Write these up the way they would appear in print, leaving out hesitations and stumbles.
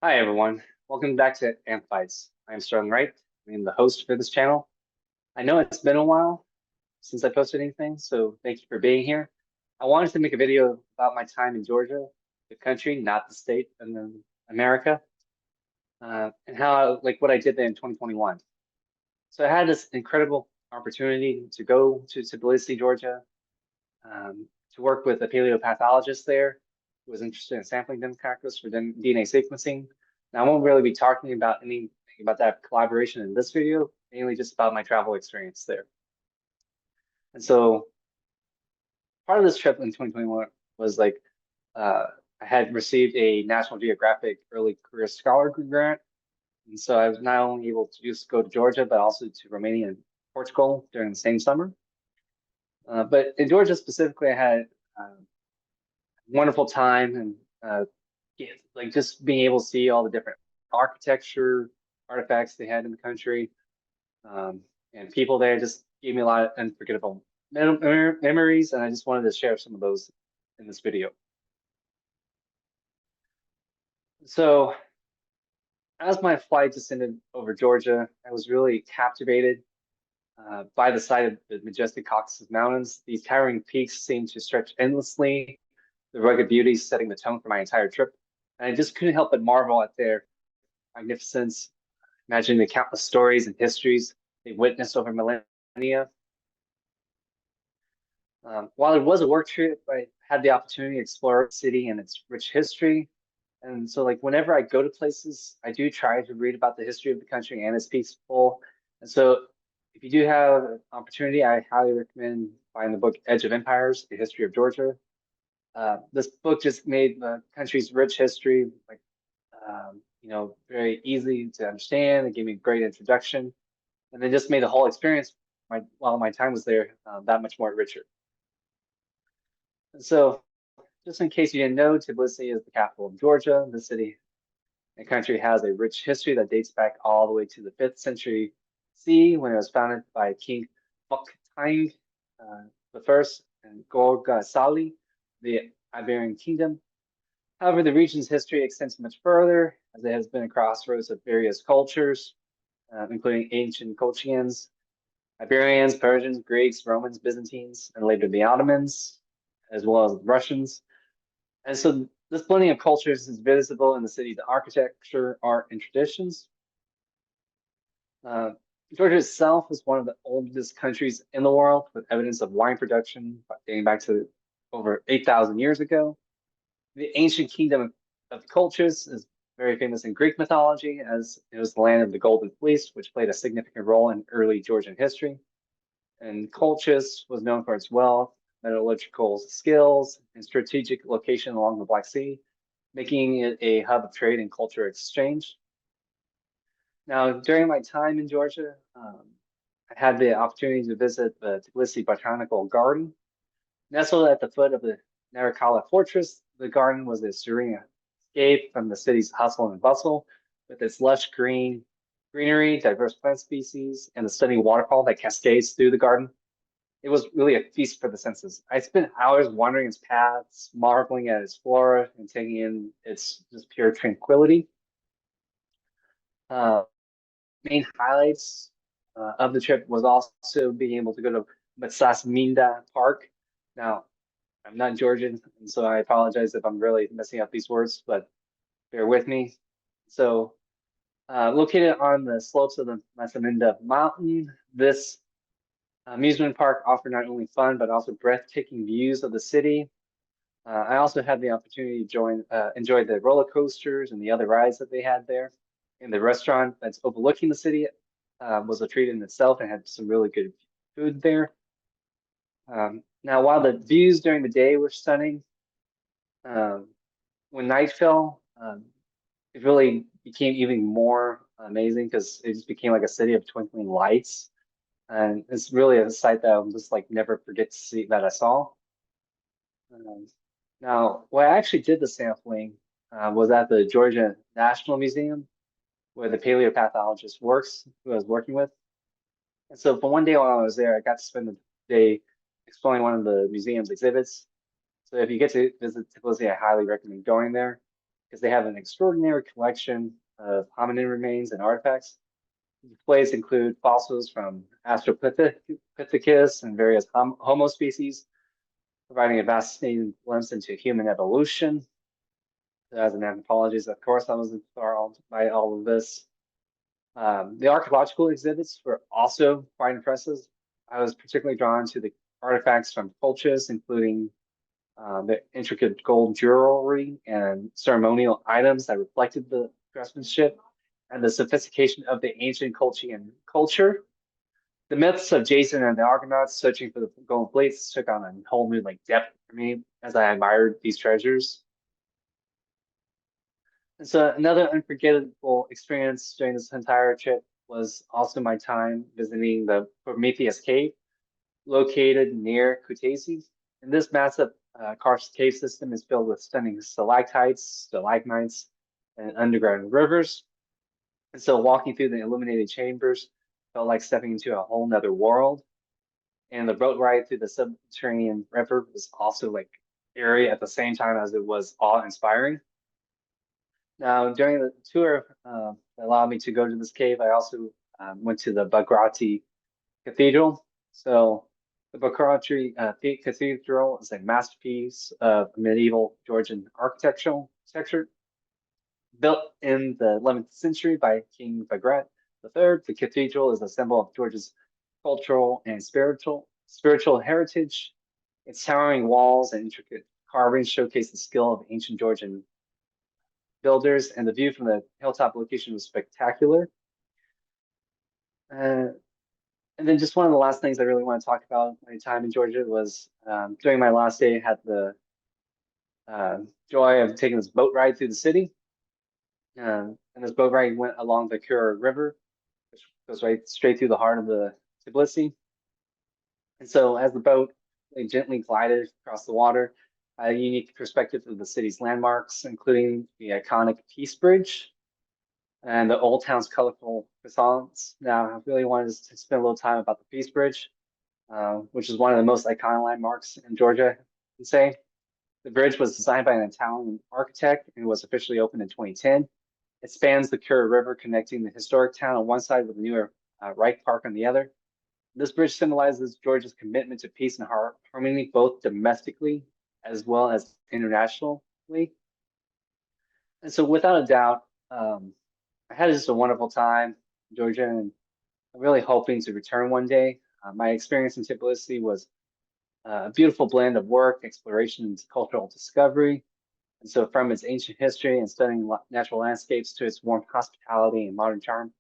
Hi everyone, welcome back to Amplifies. I'm Sterling Wright. I'm the host for this channel. I know it's been a while since I posted anything, so thank you for being here. I wanted to make a video about my time in Georgia, the country, not the state, and then America, and how like what I did there in 2021. So I had this incredible opportunity to go to Tbilisi, Georgia, to work with a paleopathologist there who was interested in sampling dense cactus for DNA sequencing. Now, I won't really be talking about anything about that collaboration in this video, mainly just about my travel experience there. And so part of this trip in 2021 was like I had received a National Geographic Early Career Scholar grant. And so I was not only able to just go to Georgia, but also to Romania and Portugal during the same summer. But in Georgia specifically, I had wonderful time and like just being able to see all the different architecture artifacts they had in the country, and people there just gave me a lot of unforgettable memories, and I just wanted to share some of those in this video. So as my flight descended over Georgia, I was really captivated by the sight of the majestic Caucasus Mountains. These towering peaks seemed to stretch endlessly, the rugged beauties setting the tone for my entire trip. And I just couldn't help but marvel at their magnificence, imagining the countless stories and histories they witnessed over millennia. While it was a work trip, I had the opportunity to explore the city and its rich history. And so, like, whenever I go to places, I do try to read about the history of the country and its people. And so, if you do have an opportunity, I highly recommend buying the book Edge of Empires, The History of Georgia. This book just made the country's rich history like very easy to understand. It gave me a great introduction, and then just made the whole experience while my time was there that much more richer. And so, just in case you didn't know, Tbilisi is the capital of Georgia. The city and country has a rich history that dates back all the way to the 5th century CE when it was founded by King Bukhtang the First and Gorga Sali, the Iberian Kingdom. However, the region's history extends much further, as it has been a crossroads of various cultures, including ancient Colchians, Iberians, Persians, Greeks, Romans, Byzantines, and later the Ottomans, as well as Russians. And so this blending of cultures is visible in the city's architecture, art, and traditions. Uh, Georgia itself is one of the oldest countries in the world, with evidence of wine production dating back to over 8,000 years ago. The ancient kingdom of Colchis is very famous in Greek mythology, as it was the land of the Golden Fleece, which played a significant role in early Georgian history. And Colchis was known for its wealth, metallurgical skills, and strategic location along the Black Sea, making it a hub of trade and culture exchange. Now, during my time in Georgia, I had the opportunity to visit the Tbilisi Botanical Garden. Nestled at the foot of the Narikala Fortress, the garden was a serene escape from the city's hustle and bustle, with its lush greenery, diverse plant species, and the stunning waterfall that cascades through the garden. It was really a feast for the senses. I spent hours wandering its paths, marveling at its flora, and taking in its just pure tranquility. Uh, Main highlights of the trip was also being able to go to Matsasminda Park. Now, I'm not Georgian, and so I apologize if I'm really messing up these words, but bear with me. So, located on the slopes of the Masaminda Mountain, this amusement park offered not only fun, but also breathtaking views of the city. I also had the opportunity to enjoy the roller coasters and the other rides that they had there. And the restaurant that's overlooking the city was a treat in itself and had some really good food there. Now, while the views during the day were stunning, um, when night fell, it really became even more amazing because it just became like a city of twinkling lights. And it's really a sight that I'll just like never forget to see that I saw. Um, Now, where I actually did the sampling was at the Georgia National Museum, where the paleopathologist works, who I was working with. And so for one day while I was there, I got to spend the day exploring one of the museum's exhibits. So if you get to visit Tbilisi, I highly recommend going there. because they have an extraordinary collection of hominin remains and artifacts. Displays include fossils from Australopithecus and various Homo species, providing a fascinating glimpse into human evolution. As an anthropologist, of course, I was enthralled by all of this. The archaeological exhibits were also quite impressive. I was particularly drawn to the artifacts from Colchis, including the intricate gold jewelry and ceremonial items that reflected the craftsmanship and the sophistication of the ancient Colchian culture. The myths of Jason and the Argonauts searching for the golden fleece took on a whole new like depth for me as I admired these treasures. And so another unforgettable experience during this entire trip was also my time visiting the Prometheus Cave, located near Kutaisi. And this massive karst cave system is filled with stunning stalactites, stalagmites, and underground rivers. And so walking through the illuminated chambers felt like stepping into a whole nother world. And the boat ride through the subterranean river was also like eerie at the same time as it was awe-inspiring. Now, during the tour that allowed me to go to this cave, I also went to the Bagrati Cathedral. So the Bagrati Cathedral is a masterpiece of medieval Georgian architecture. Built in the 11th century by King Bagrat III, the cathedral is a symbol of Georgia's cultural and spiritual heritage. Its towering walls and intricate carvings showcase the skill of ancient Georgian builders, and the view from the hilltop location was spectacular. Uh, and then just one of the last things I really want to talk about my time in Georgia was during my last day, I had the joy of taking this boat ride through the city. And this boat ride went along the Kura River, which goes right straight through the heart of the Tbilisi. And so as the boat gently glided across the water, a unique perspective of the city's landmarks, including the iconic Peace Bridge and the old town's colorful facades. Now, I really wanted to spend a little time about the Peace Bridge, which is one of the most iconic landmarks in Georgia, I would say. The bridge was designed by an Italian architect and was officially opened in 2010. It spans the Kura River, connecting the historic town on one side with the newer Reich Park on the other. This bridge symbolizes Georgia's commitment to peace and harmony, both domestically as well as internationally. And so, without a doubt, I had just a wonderful time in Georgia, and I'm really hoping to return one day. My experience in Tbilisi was a beautiful blend of work, exploration, and cultural discovery. And so, from its ancient history and stunning natural landscapes to its warm hospitality and modern charm,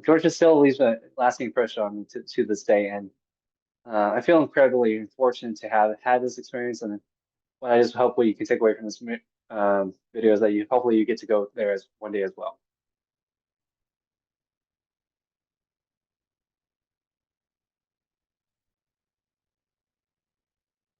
Georgia still leaves a lasting impression on me to this day. And I feel incredibly fortunate to have had this experience. And what I just hope what you can take away from this video is that hopefully you get to go there as one day as well.